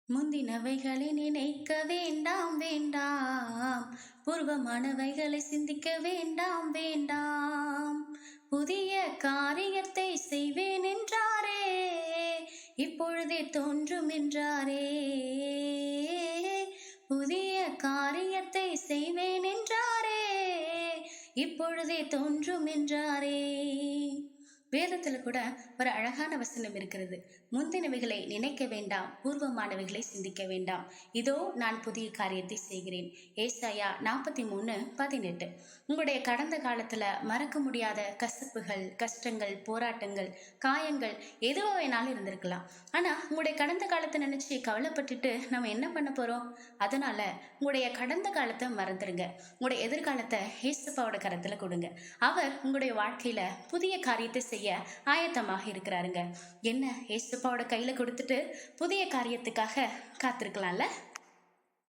முந்தினவைகளை நினைக்க வேண்டாம் வேண்டாம், பூர்வமானவைகளை சிந்திக்க வேண்டாம் வேண்டாம். புதிய காரியத்தை செய்வேன் என்றாரே, இப்பொழுதே தோன்றும் என்றாரே. புதிய காரியத்தை செய்வேன் என்றாரே, இப்பொழுதே தோன்றும் என்றாரே. வேதத்துல கூட ஒரு அழகான வசனம் இருக்கிறது. முந்தினவைகளை நினைக்க வேண்டாம், பூர்வமானவைகளை சிந்திக்க வேண்டாம், இதோ நான் புதிய காரியத்தை செய்கிறேன். ஏசாயா 43:18. உங்களுடைய கடந்த காலத்துல மறக்க முடியாத கசப்புகள், கஷ்டங்கள், போராட்டங்கள், காயங்கள் எதுவோ வேணாலும் இருந்திருக்கலாம். ஆனா உங்களுடைய கடந்த காலத்தை நினைச்சு கவலைப்பட்டுட்டு நம்ம என்ன பண்ண போறோம்? அதனால உங்களுடைய கடந்த காலத்தை மறந்துடுங்க. உங்களுடைய எதிர்காலத்தை ஏசப்பாவோட கரத்துல கொடுங்க. அவர் உங்களுடைய வாழ்க்கையில புதிய காரியத்தை செய்ய ஆயத்தமாக இருக்கிறாருங்க. என்ன, ஏசப்பாவோட கையில கொடுத்துட்டு புதிய காரியத்துக்காக காத்திருக்கலாம்ல.